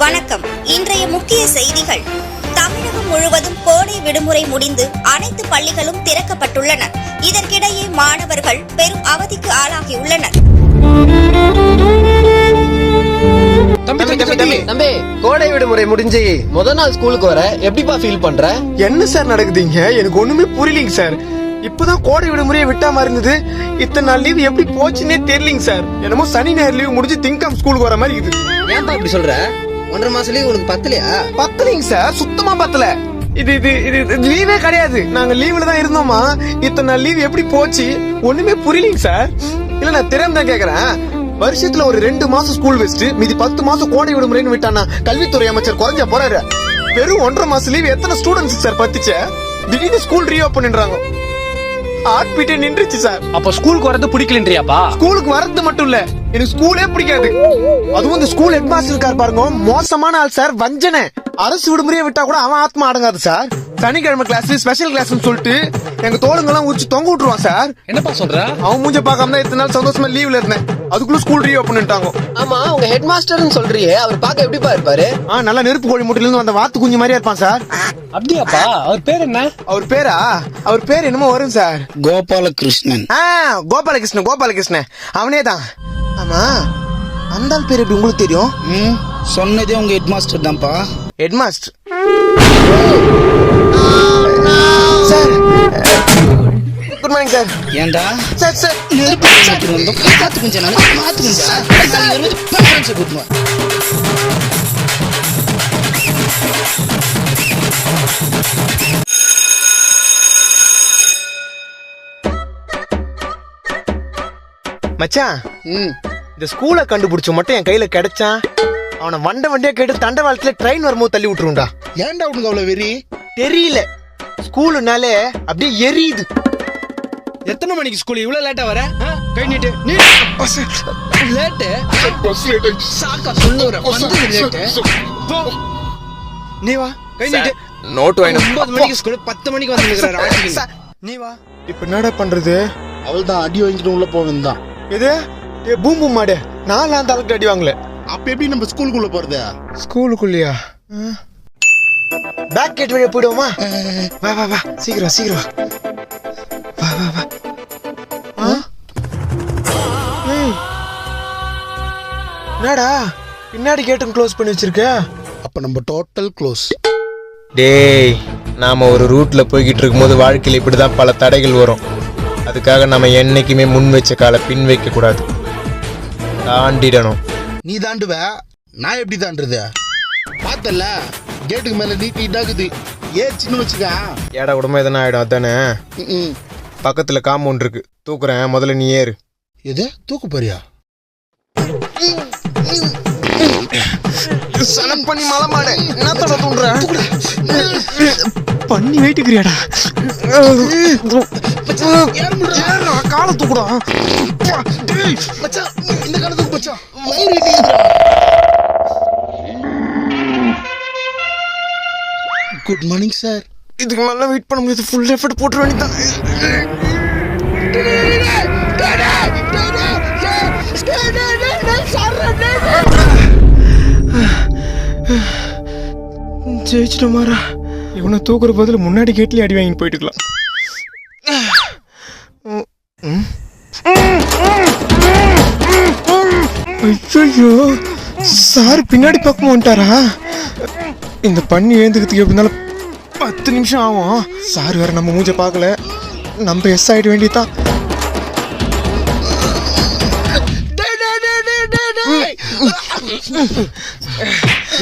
வணக்கம். இன்றைய முக்கிய செய்திகள். தமிழகம் முழுவதும் கோடை விடுமுறை முடிந்து அனைத்து பள்ளிகளும் திறக்கப்பட்டுள்ளன. இதற்கிடையே மாணவர்கள் பெரும் அவதிக்கு ஆளாகியுள்ளனர். தம்பி, கோடை விடுமுறை முடிஞ்சு முதல் நாள் ஸ்கூலுக்கு வர எப்படிப்பா ஃபீல் பண்ற? என்ன சார் நடக்குதுங்க? எனக்கு ஒண்ணுமே புரியலைங்க சார். இப்பதான் கோடை விடுமுறையை விட்டா மாதிரி இருந்தது. இத்தனை நாள் லீவ் எப்படி போச்சுன்னே தெரியலங்க சார். என்னமோ சனி ஞாயிறு லீவ் முடிஞ்சு திங்கம் ஸ்கூலுக்கு வர மாதிரி இருக்குது. ஏன்பா இப்படி சொல்ற? 1.5 மாசம் லீவ் உனக்கு பத்தலையா? பத்தலைங்க சார், சுத்தமா பத்தல. இது இது இது லீவே கிடையாது. நாங்க லீவ்ல தான் இருந்தோமா. இத்தனை நாள் லீவ் எப்படி போச்சு ஒண்ணுமே புரியலைங்க சார். இல்ல நான் திறன் தான் கேக்குறேன். வருஷத்துல ஒரு 2 மாசம் ஸ்கூல் வச்சுட்டு மீதி 10 மாசம் கோடை விடுமுறைன்னு விட்டானா கல்வித்துறை அமைச்சர் குறைஞ்ச போறாரு. வெறும் 1.5 மாசம் லீவ் எத்தனை ஸ்டூடெண்ட்ஸ் சார் பத்துச்ச? திடீர்னு ஸ்கூல் ரீஓபன்ன்றாங்க. ஆட்பிட்டே நின்றுச்சு சார். அப்ப ஸ்கூலுக்கு வரது பிடிக்கலன்றியாப்பா? ஸ்கூலுக்கு வரது மட்டும் இல்ல, எனக்கு ஸ்கூலே பிடிக்காது. அதுவும் இந்த ஸ்கூல் ஹெட் மாஸ்டர் இருக்கார் பாருங்க, மோசமான ஆள் சார். வஞ்சனை. அரசு விடுமுறையை விட்டா கூட அவன் ஆத்மா அடங்காது சார். சனிக்கிழமை கிளாஸ், ஸ்பெஷல் கிளாஸ் சொல்லிட்டு எங்க தோளுங்கெல்லாம் உச்சி தொங்க விட்டுருவான் சார். என்னப்பா சொல்ற? அவன் மூஞ்ச பார்க்காம தான் இத்தனை நாள் சந்தோஷமா லீவ்ல இருந்தேன். அதுக்குள்ள ஸ்கூல் ரீஓபன்ட்டாங்க. ஆமா, உங்க ஹெட் மாஸ்டர்னு சொல்றியே, அவர் பார்க்க எப்படிப்பா இருப்பாரு? நல்லா நெருப்பு கோழி முட்டையில இருந்து வந்த வாத்து குஞ்சு மாதிரியா இருப்பான் சார். அப்படியாப்பா? அவர் பேர் என்ன? அவர் பேரா? அவர் பேர் என்னமோ வரும் சார். கோபாலகிருஷ்ணன். கோபாலகிருஷ்ணன் அவனே தான். ஆமா, அந்த ஆள் பேர் எப்படி உங்களுக்கு தெரியும்? சொன்னதே உங்க ஹெட் மாஸ்டர் தான்ப்பா. Head master sir. Good morning sir. ஏண்டா சார் சார் மச்சான், இந்த ஸ்கூலை கண்டுபிடிச்ச மட்டும் என் கையில கிடைச்சான், அவனை வண்டியா கேட்டு தண்டவாளத்துல ட்ரெயின் வரும்போது தள்ளி விட்டுருண்டா. ஏன்டா உனக்கு அவ்வளவு வெறி? தெரியல, ஸ்கூலுனாலே அப்படியே எரியுது. எத்தனை மணிக்கு ஸ்கூல்? இவ்வளவு லேட்டா வர? கை நீட்டு. நீ லேட் சாக்கா சொல்லுற வந்து லேட். நீ வா, கை நீட்டு. நோட் வாங்க. 9 மணிக்கு ஸ்கூல், 10 மணிக்கு வந்துங்கற. நீ வா. இப்ப என்னடா பண்றது? அவள்தான் அடி வாங்கிட்டு உள்ள போவேன் தான். எது? பூம் பூம் மாடு. நான் அந்த அளவுக்கு அடி வாங்கல. அப்ப எப்படி நம்ம ஸ்கூலுக்குள்ள போறது? ஸ்கூலுக்குள்ளயா? பேக் கேட் வழியா போயிடுவோமா? வா வா வா, சீக்கிரம் வா வா வா. என்னடா பின்னாடி கேட்டும் க்ளோஸ் பண்ணி வச்சிருக்க? அப்ப நம்ம டோட்டல் க்ளோஸ். டேய், நாம ஒரு ரூட்ல போய்கிட்டு இருக்கும்போது வாழ்க்கையில் இப்படிதான் பல தடைகள் வரும். அதுக்காக நம்ம என்னைக்குமே முன் வச்ச காலை பின் வைக்க கூடாது, தாண்டிடணும். நீ தாண்டுவ, நான் எப்படி தாண்டுறது? பார்த்தல கேட்டுக்கு மேல நீட்டிட்டாக்குது. ஏச்சின்னு வச்சுக்க. ஏடா உடம்பு எதனா ஆயிடும். அதானே பக்கத்துல காம்பவுண்ட் இருக்கு, தூக்குறேன். முதல்ல நீ ஏறு. எது தூக்கு போறியா? சனம் பண்ணி மலை மாடு என்னத்தோட தூண்டுற? பண்ணி வெயிட்டுக்கிறியாடா? காலை தூக்குடா. இந்த காலத்துக்கு பச்சா குட் மார்னிங் சார். இதுக்கு மேல வெயிட் பண்ண முடியாது. ஃபுல் எஃபர்ட் போட்டுற வேண்டியதான். ஜெயிச்சிட்டோமாரா. இவனை தூக்குற பதில முன்னாடி கேட்லயே அடி வாங்கி போயிட்டுக்கலாம். ஐயோ, சார் பின்னாடி பக்கம் வந்துட்டாரா? இந்த பண்ணி ஏந்துக்கிறதுக்கு எப்படி இருந்தாலும் 10 நிமிஷம் ஆகும். சார் வேற நம்ம மூஞ்ச பார்க்கல, நம்ம எஸ் ஆயிட வேண்டியதான்.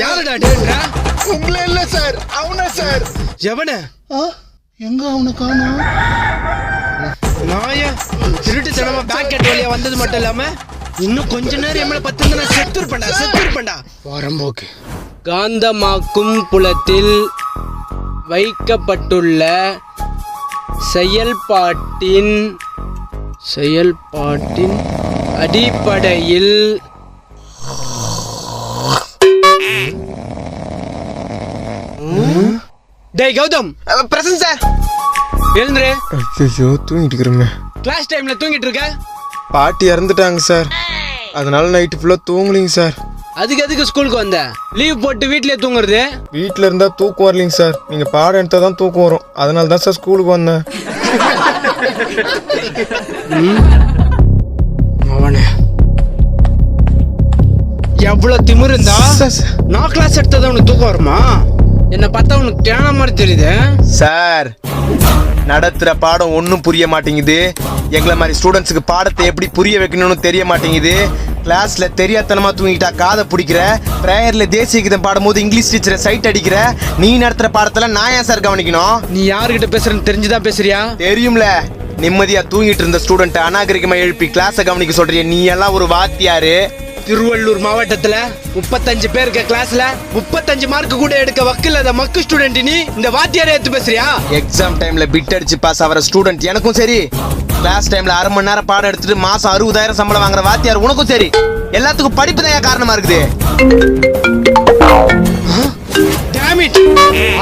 யாரடா டேன்றா? உங்களே இல்ல சார், அவனா சார். எவன? எங்க அவனை காணோம்? நாய திருட்டுத்தனமா பேக் கேட் வழியா வந்தது மட்டும் இல்லாம இன்னும் கொஞ்ச நேரம் எம்மள 10 செத்துருப்பண்டா. வரம்போக்கு. காந்தமாக்கும் புலத்தில் வைக்கப்பட்டுள்ள செயல்பாட்டின் அடிப்படையில் டேய் கௌதம், பிரசன்ட் சார். எழுந்துரு. ஐயோ, தூங்கிட்டு இருக்கிறேங்க. கிளாஸ் டைம்ல தூங்கிட்டு இருக்க? பாட்டி இறந்துட்டாங்க சார், அதனால நைட்டு ஃபுல்லா தூங்கலிங்க சார். அதுக்கு எதுக்கு ஸ்கூலுக்கு வந்த? லீவ் போட்டு வீட்லயே தூங்குறது? வீட்டில் இருந்தால் தூக்கம் வரலைங்க சார். நீங்கள் பாடம் எடுத்தால் தான் தூக்கம் வரும். அதனால தான் சார் ஸ்கூலுக்கு வந்தேன். அவனே எவ்வளவு திமிரு இருந்தா சார், நான் கிளாஸ் எடுத்தது உனக்கு தூக்கம் வருமா? என்ன பார்த்தா உனக்கு தேன மாதிரி தெரியுது. சார் நடத்துகிற பாடம் ஒன்றும் புரிய மாட்டேங்குது. எங்களை மாதிரி ஸ்டூடெண்ட்ஸுக்கு பாடத்தை எப்படி புரிய வைக்கணும்னு தெரிய மாட்டேங்குது. கிளாஸ்ல தெரியாதனமா தூங்கிட்டா காதை பிடிக்கிற, ப்ரேயர்ல தேசிய கீதம் பாடும்போது இங்கிலீஷ் டீச்சரை சைட் அடிக்கிற. நீ நடத்துற பாடத்துல நான் ஏன் சார் கவனிக்கணும்? நீ யாருகிட்ட பேசுறன்னு தெரிஞ்சுதான் பேசுறியா? தெரியும்ல, நிம்மதியா தூங்கிட்டு இருந்த ஸ்டூடெண்ட் அநாகரிகமா எழுப்பி கிளாஸை கவனிக்க சொல்றிய. நீ எல்லாம் ஒரு வாத்தியாரு? திருவள்ளூர் மாவட்டத்துல 35 பேர் இருக்க கிளாஸ்ல 35 மார்க் கூட எடுக்க வக்கில்லாத மக்கு ஸ்டூடெண்ட் நீ இந்த வாத்தியாரை எடுத்து பேசுறியா? எக்ஸாம் டைம்ல பிட் அடிச்சு பாஸ் ஆகிற ஸ்டூடெண்ட் எனக்கும் சரி, கிளாஸ் டைம்ல அரை மணி நேரம் பாடம் எடுத்துட்டு மாசம் 60,000 சம்பளம் வாங்குற வாத்தியார் உனக்கும் சரி. எல்லாத்துக்கும் படிப்பு தான் காரணமா இருக்குது.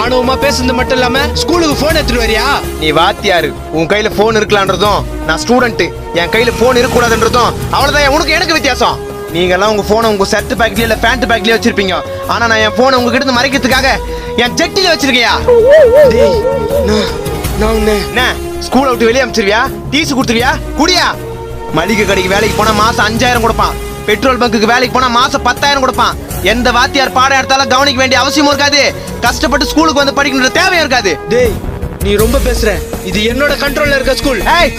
ஆணவமா பேசுறது மட்டும் இல்லாம ஸ்கூலுக்கு போன் எடுத்துட்டு வரியா? நீ வாத்தியாரு, உன் கையில போன் இருக்கலான்றதும் நான் ஸ்டூடெண்ட் என் கையில போன் இருக்க கூடாதுன்றதும் அவ்வளவுதான் உனக்கு எனக்கு வித்தியாசம். நீங்க எல்லாம் உங்க போனை உங்க ஷர்ட் பேக்லயே இல்ல பேண்ட் பேக்லயே வச்சிருப்பீங்க. ஆனா நான் என் போனை உங்ககிட்ட இருந்து மறைக்கிறதுக்காக என் ஜெட்டில வச்சிருக்கியா? என்ன ஸ்கூல் விட்டு வெளியே அனுப்பிச்சிருவியா? டீசு கொடுத்துருவியா? குடியா? மளிகை கடைக்கு வேலைக்கு போனா மாசம் 5,000 கொடுப்பான். பெட்ரோல் பங்குக்கு வேலைக்கு போனா மாசம் 10,000 கொடுப்பான். எந்த வாத்தியார் பாடம் எடுத்தாலும் கவனிக்க வேண்டிய அவசியமும் இருக்காது. கஷ்டப்பட்டு ஸ்கூலுக்கு வந்து படிக்கணுன்ற தேவையும் இருக்காது. டேய் நீ ரொம்ப பேசுற. இது என்னோட கண்ட்ரோல்ல இருக்க ஸ்கூல். ஏய்,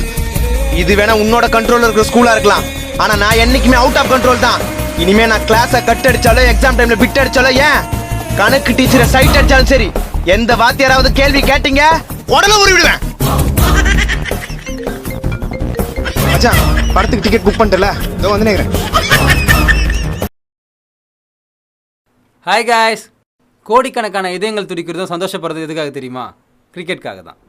இது வேணா உன்னோட கண்ட்ரோல்ல இருக்கிற ஸ்கூலா இருக்கலாம். ஆனா நான் என்னைக்குமே அவுட் ஆஃப் கண்ட்ரோல் தான். இனிமே நான் கிளாஸை கட் அடிச்சாலோ எக்ஸாம் டைம்ல பிட் அடிச்சாலோ ஏன் கணக்கு டீச்சரை சைட் அடிச்சாலும் சரி, எந்த வாத்தியாராவது கேள்வி கேட்டீங்க உடனே உருவி விடுவேன். மச்சான் படத்துக்கு டிக்கெட் புக் பண்ணிட்டல, இதோ வந்து நிக்கிறேன். ஹாய் காய்ஸ், கோடிக்கணக்கான இதயங்கள் துடிக்கிறதும் சந்தோஷப்படுறது எதுக்காக தெரியுமா? கிரிக்கெட்காக தான்.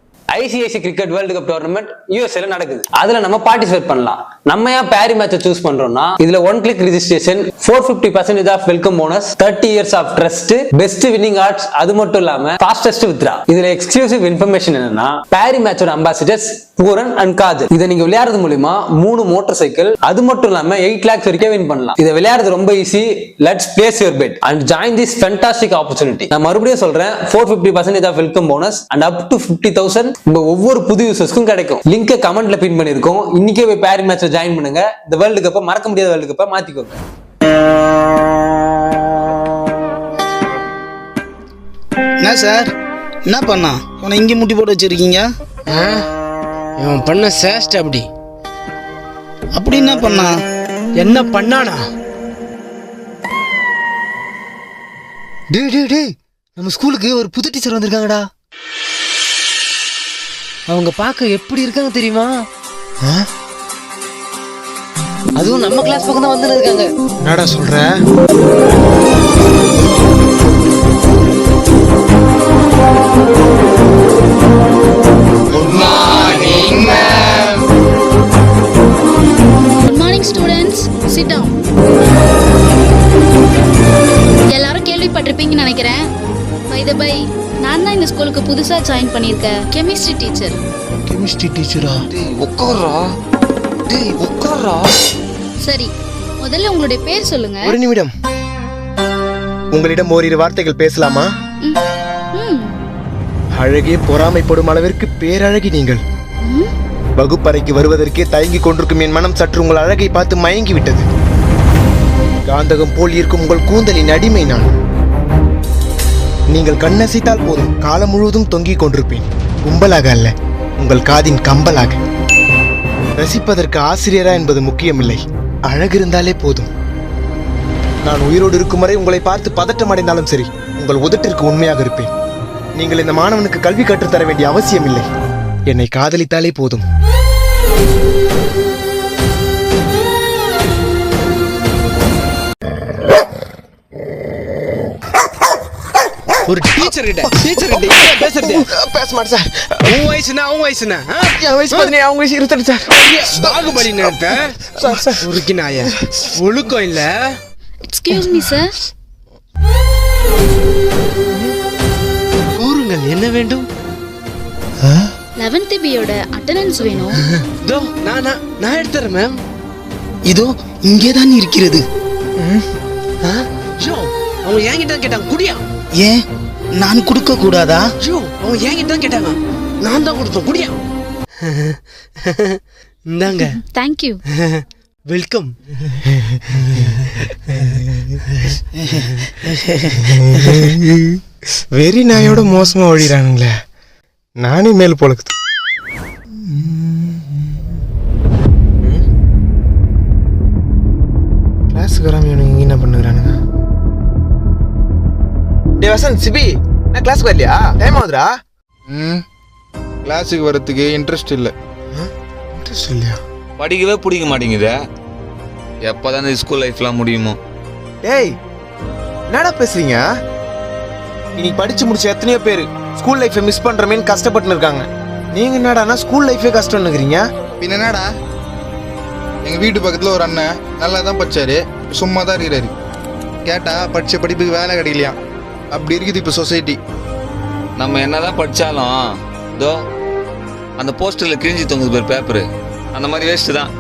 ICC cricket world cup tournament யூஎஸ்ஏல நடக்குது. அதுல நம்ம பார்ட்டிசிபேட் பண்ணலாம். நம்ம ஏன் பேரி மேட்சை சூஸ் பண்றோம்னா, இதுல 1 click registration, 450% off welcome bonus, 30 years of trust, best winning odds, அது மட்டும் இல்லாம ஃபாஸ்டஸ்ட் வித்ரா. இதுல எக்ஸ்க்ளூசிவ் இன்ஃபர்மேஷன் என்னன்னா, பேரி மேட்சோட அம்பாசிடர்ஸ் பூரன் அண்ட் காஜல். இதை நீங்க விளையாடுறது மூலமா 3 மோட்டார் சைக்கிள், அது மட்டும் இல்லாம 8 lakhs வரைக்கும் வின் பண்ணலாம். இதை விளையாடுறது ரொம்ப easy. Let's place your bet and join this fantastic opportunity. நான் மறுபடியும் சொல்றேன், 450% off welcome bonus and up to 50,000 உங்க ஒவ்வொரு புது யூசர்ஸ்க்கும் கிடைக்கும். லிங்கை கமெண்ட்ல பின் பண்ணிருக்கோம். இன்னைக்கே போய் பேரி மேட்ச்ல ஜாயின் பண்ணுங்க. இந்த வேர்ல்டு கப்பை மறக்க முடியாத வேர்ல்டு கப்பை மாத்திக்கோங்க. என்ன சார், என்ன பண்ணா உன்னை இங்கே முட்டி போட்டு வச்சிருக்கீங்க? இவன் பண்ண சேஷ்ட அப்படி அப்படி என்ன பண்ணா? என்ன பண்ணானா? டேய் நம்ம ஸ்கூலுக்கு ஒரு புது டீச்சர் வந்திருக்காங்கடா. அவங்க பார்க்க எப்படி இருக்காங்க தெரியுமா? அதுவும் நம்ம கிளாஸ் பக்கம் தான் வந்து இருக்காங்க. என்னடா சொல்ற? Good morning students, sit down. எல்லாரும் கேள்விப்பட்டிருப்பீங்கன்னு நினைக்கிறேன். பை தி பை, நான் தான் இந்த ஸ்கூலுக்கு புதுசா ஜாயின் பண்ணியிருக்கேன், கெமிஸ்ட்ரி டீச்சர். கெமிஸ்ட்ரி டீச்சரா? உட்கார்றா. சரி, முதல்ல உங்களுடைய பேர் சொல்லுங்க. ஒரு நிமிடம், உங்களிடம் ஓரிரு வார்த்தைகள் பேசலாமா? அழகே பொறாமைப்படும் அளவிற்கு பேரழகி நீங்கள். வகுப்பறைக்கு வருவதற்கே தயங்கி கொண்டிருக்கும் என் மனம் சற்று உங்கள் அழகை பார்த்து மயங்கி விட்டது. காந்தகம் போல் இருக்கும் உங்கள் கூந்தலின் அடிமை நான். நீங்கள் கண்ணசைத்தால் போதும் காலம் முழுவதும் தொங்கிக் கொண்டிருப்பேன். கும்பலாக அல்ல, உங்கள் காதின் கம்பலாக. ரசிப்பதற்கு ஆசிரியரா என்பது முக்கியமில்லை, அழகு இருந்தாலே போதும். நான் உயிரோடு இருக்கும் வரை உங்களை பார்த்து பதட்டம் அடைந்தாலும் சரி, உங்கள் உதட்டிற்கு உண்மையாக இருப்பேன். நீங்கள் இந்த மாணவனுக்கு கல்வி கற்றுத்தர வேண்டிய அவசியம் இல்லை, என்னை காதலித்தாலே போதும். ஒரு டீச்சர் கிட்ட பேசுறது பேச மாட்டேன் சார். உன் வயசுனா உன் வயசுனா என் வயசு 17, அவங்க வயசு 28 சார். பாகுபலி நினைப்ப உருக்கினாய ஒழுக்கம் இல்ல. Excuse me sir. கூறுங்கள், என்ன வேண்டும்? 11th பியோட அட்டெண்டன்ஸ் வேணும். இதோ நான் எடுத்துறேன் மேம். இதோ இங்கேதான் இருக்கிறது. அவங்க என்கிட்ட தான் கேட்டாங்க குடியா. ஏன் நான் கொடுக்க கூடாதா? ஐயோ அவங்க என்கிட்ட தான் கேட்டாங்க, நான் தான் கொடுத்தேன் குடியா. இந்தாங்க. தேங்க்யூ. வெல்கம். வெறி நாயோட மோசமா ஒழிறானுங்களே, நானே மேல் போலக்குது. கிளாஸுக்கு வராம இவனுங்க என்ன பண்ணுறானுங்க? டே வசந்த், சிபி, நான் கிளாஸுக்கு வரலையா? டைம் ஆகுதுடா. கிளாஸுக்கு வரதுக்கு இன்ட்ரெஸ்ட் இல்லை. இன்ட்ரெஸ்ட் இல்லையா? படிக்கவே பிடிக்க மாட்டேங்குது. எப்போதான் இந்த ஸ்கூல் லைஃப்லாம் முடியுமோ? டேய் என்னடா பேசுறீங்க? இன்னைக்கு படிச்சு முடிச்ச எத்தனையோ பேர் ஸ்கூல் லைஃபை மிஸ் பண்றமேன்னு கஷ்டப்பட்டு இருக்காங்க. நீங்க என்னடானா ஸ்கூல் லைஃபே கஷ்டம்னு இருக்கிறீங்க? பின்ன என்னடா, எங்க வீட்டு பக்கத்துல ஒரு அண்ணன் நல்லா தான் படிச்சாரு, சும்மா தான் இருக்கிறாரு. கேட்டா படிச்ச படிப்புக்கு வேலை கிடைக்கலையா, அப்படி இருக்குது இப்போ சொசைட்டி. நம்ம என்னதான் படிச்சாலும் இதோ அந்த போஸ்டர்ல கிழிஞ்சி தொங்குது பேர் பேப்பரு, அந்த மாதிரி வேஸ்ட் தான்.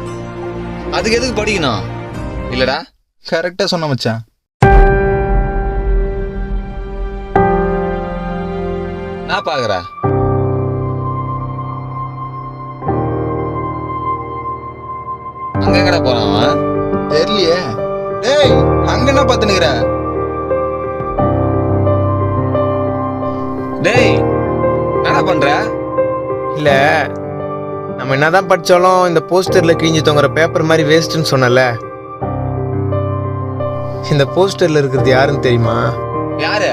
அதுக்கு எதுக்கு படிக்கணும் இல்லடா? கரெக்டா சொன்ன மச்சான். நான் பாக்குறா அங்க எங்கடா போறான் அவன்? தெரியலையே. டேய் அங்க என்ன பார்த்துனுக்குற? டேய் என்னடா பண்ற? இல்ல, நம்ம என்னதான் படிச்சாலும் இந்த போஸ்டர்ல கிழிஞ்சு தொங்குற பேப்பர் மாதிரி வேஸ்ட்னு சொன்னல, இந்த போஸ்டர்ல இருக்கிறது யாருன்னு தெரியுமா? யாரு?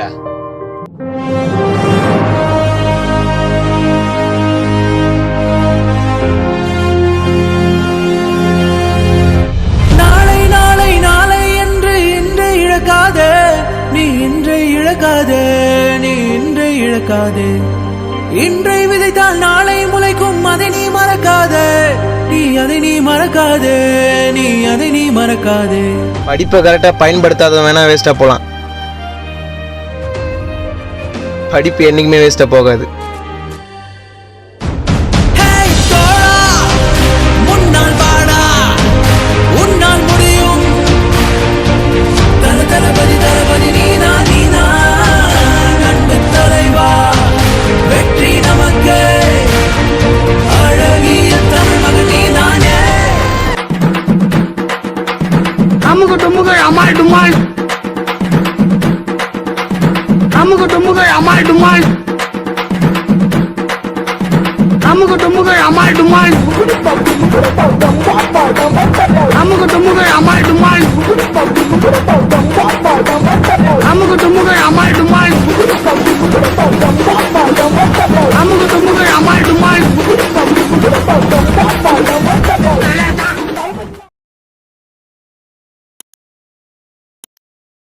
நாளை நாளை நாளை என்று இன்று இழக்காதே, நீ இன்றை இழக்காதே, நீ இன்றை இழக்காதே. இன்றை விதைத்தால் நாளை முளைக்கும், அதை நீ மறக்காதே, நீ அதை நீ மறக்காதே, நீ அதை நீ மறக்காதே. படிப்பை கரெக்டா பயன்படுத்தாதவன் வேணா வேஸ்டா போலாம், படிப்பு என்னைக்குமே வேஸ்டா போகாது. ஹேய் தோழா, முன்னால் வாடா, உன்னால் முடியும். தளபதி தளபதி நீனா நீனா, அன்பு தலைவா, வெற்றி நமக்கு, அழகிய தமிழ் மகன் நீதானே. அமுக டுமுக அமால் டுமால், அமுக டுமுக அமால் டுமால், அமுக டுமுக அமால் டுமால், அமுக டுமுக அமால் டுமால், அமுக டுமுக அமால் டுமால்.